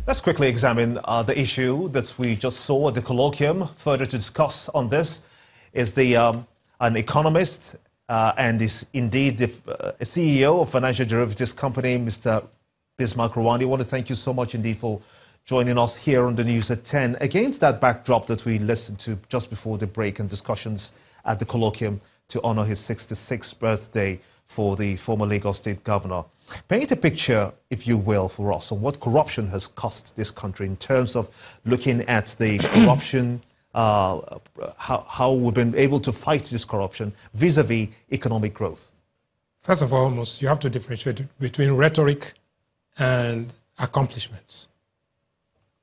Let's quickly examine the issue that we just saw at the colloquium. Further to discuss on this is an economist and is indeed the CEO of financial derivatives company, Mr. Bismarck Rewane. I want to thank you so much indeed for joining us here on the news at 10. Against that backdrop that we listened to just before the break and discussions at the colloquium to honor his 66th birthday for the former Lagos State Governor. Paint a picture, if you will, for us on what corruption has cost this country in terms of looking at the corruption, how we've been able to fight this corruption vis-a-vis economic growth. First of all, you have to differentiate between rhetoric and accomplishments.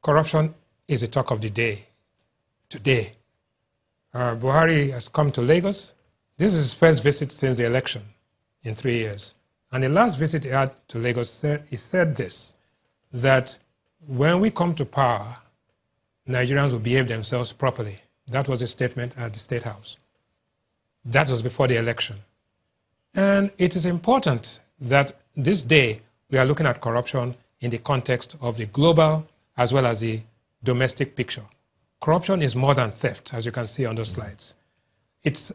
Corruption is the talk of the day today. Buhari has come to Lagos. This is his first visit since the election in 3 years. And the last visit he had to Lagos, he said this, that when we come to power, Nigerians will behave themselves properly. That was a statement at the State House. That was before the election. And it is important that this day we are looking at corruption in the context of the global as well as the domestic picture. Corruption is more than theft, as you can see on those slides. It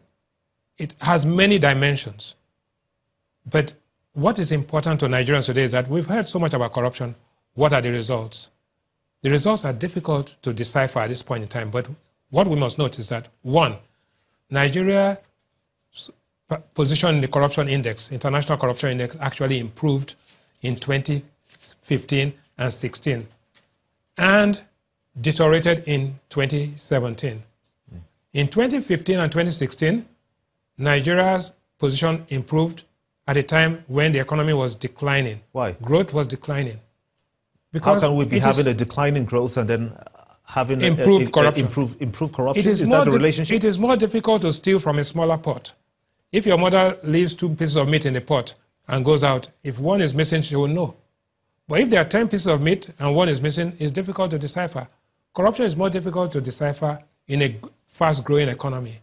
has many dimensions. But what is important to Nigerians today is that we've heard so much about corruption. What are the results? The results are difficult to decipher at this point in time, but what we must note is that, one, Nigeria's position in the corruption index, international corruption index, actually improved in 2015 and 16 and deteriorated in 2017. In 2015 and 2016, Nigeria's position improved at a time when the economy was declining. Why? Growth was declining. Because how can we be having a declining growth and then having improved corruption? Improved corruption? Is that the relationship? It is more difficult to steal from a smaller pot. If your mother leaves 2 pieces of meat in the pot and goes out, if one is missing, she will know. But if there are 10 pieces of meat and one is missing, it's difficult to decipher. Corruption is more difficult to decipher in a fast-growing economy.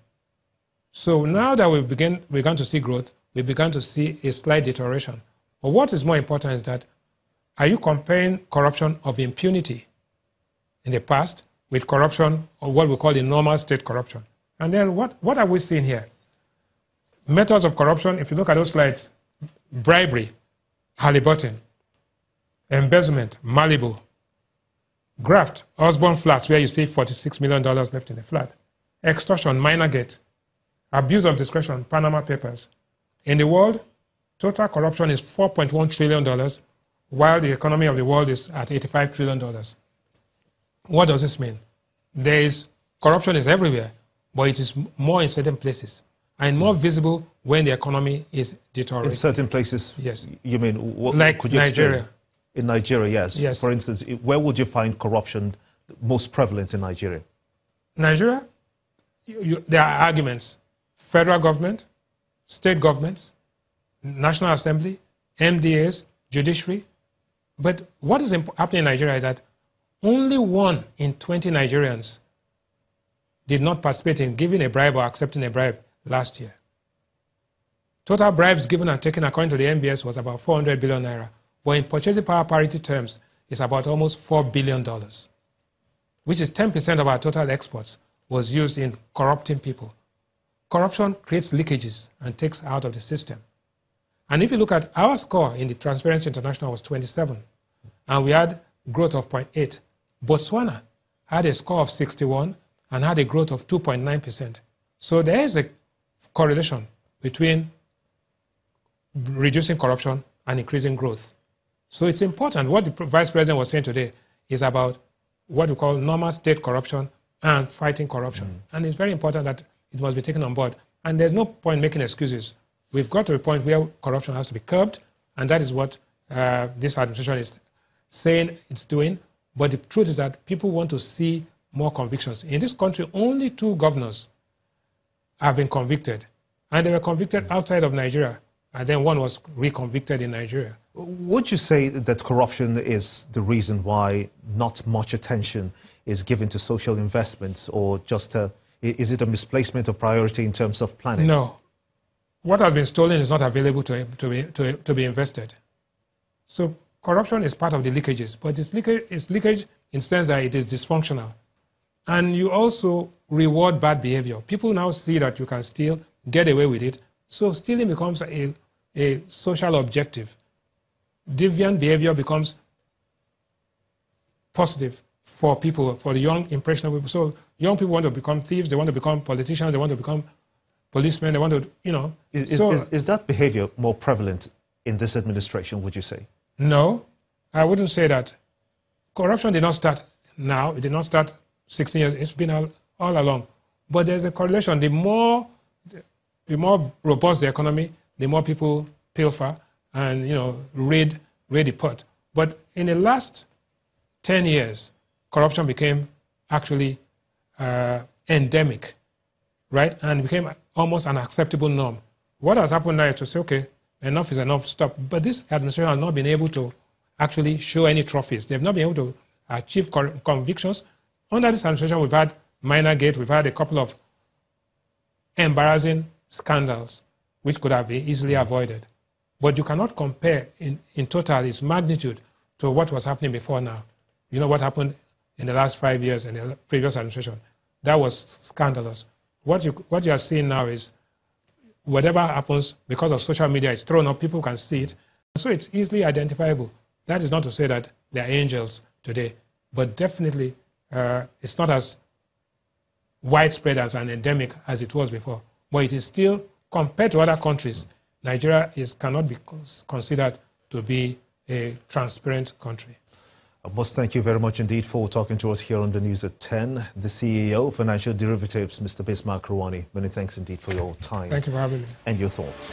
So now that we've begun to see growth, we began to see a slight deterioration. But what is more important is that, are you comparing corruption of impunity in the past with corruption of what we call the normal state corruption? And then what are we seeing here? Methods of corruption, if you look at those slides, bribery, Halliburton, embezzlement, Malibu, graft, Osborne Flats, where you see $46 million left in the flat, extortion, Minergate, abuse of discretion, Panama Papers. In the world, total corruption is $4.1 trillion, while the economy of the world is at $85 trillion. What does this mean? Corruption is everywhere, but it is more in certain places and more visible when the economy is deteriorating. In certain places? Yes. You mean, like could you Nigeria. Explain? In Nigeria, yes. Yes. For instance, where would you find corruption most prevalent in Nigeria? Nigeria, there are arguments. Federal government, state governments, National Assembly, MDAs, judiciary. But what is happening in Nigeria is that only 1 in 20 Nigerians did not participate in giving a bribe or accepting a bribe last year. Total bribes given and taken according to the MBS was about 400 billion naira. But in purchasing power parity terms, it's about almost $4 billion, which is 10% of our total exports was used in corrupting people. Corruption creates leakages and takes out of the system. And if you look at our score in the Transparency International was 27, and we had growth of 0.8. Botswana had a score of 61 and had a growth of 2.9%. So there is a correlation between reducing corruption and increasing growth. So it's important. What the Vice President was saying today is about what we call normal state corruption and fighting corruption. And it's very important that it must be taken on board. And there's no point making excuses. We've got to a point where corruption has to be curbed, and that is what this administration is saying it's doing. But the truth is that people want to see more convictions. In this country, only 2 governors have been convicted, and they were convicted outside of Nigeria, and then one was reconvicted in Nigeria. Would you say that corruption is the reason why not much attention is given to social investments, or just is it a misplacement of priority in terms of planning? No. What has been stolen is not available to be invested. So corruption is part of the leakages, but it's leakage in the sense that it is dysfunctional. And you also reward bad behavior. People now see that you can steal, get away with it, so stealing becomes a social objective. Deviant behavior becomes positive for people, for the young, impressionable people. So young people want to become thieves, they want to become politicians, they want to become policemen, they want to, you know. Is that behavior more prevalent in this administration, would you say? No, I wouldn't say that. Corruption did not start now, it did not start 16 years, it's been all along. But there's a correlation. The more robust the economy, the more people pilfer and, you know, raid the pot. But in the last 10 years, corruption became actually endemic, right? And became almost an acceptable norm. What has happened now is to say, okay, enough is enough, stop. But this administration has not been able to actually show any trophies. They've not been able to achieve convictions. Under this administration, we've had minor gate, we've had a couple of embarrassing scandals, which could have been easily avoided. But you cannot compare in total its magnitude to what was happening before now. You know what happened in the last 5 years in the previous administration? That was scandalous. What you are seeing now is whatever happens because of social media is thrown up, people can see it. So it's easily identifiable. That is not to say that they are angels today, but definitely it's not as widespread as an endemic as it was before. But it is still, compared to other countries, Nigeria cannot be considered to be a transparent country. I must thank you very much indeed for talking to us here on the News at 10. The CEO of Financial Derivatives, Mr. Bismarck Rewane. Many thanks indeed for your time. Thank you for having me. And your thoughts.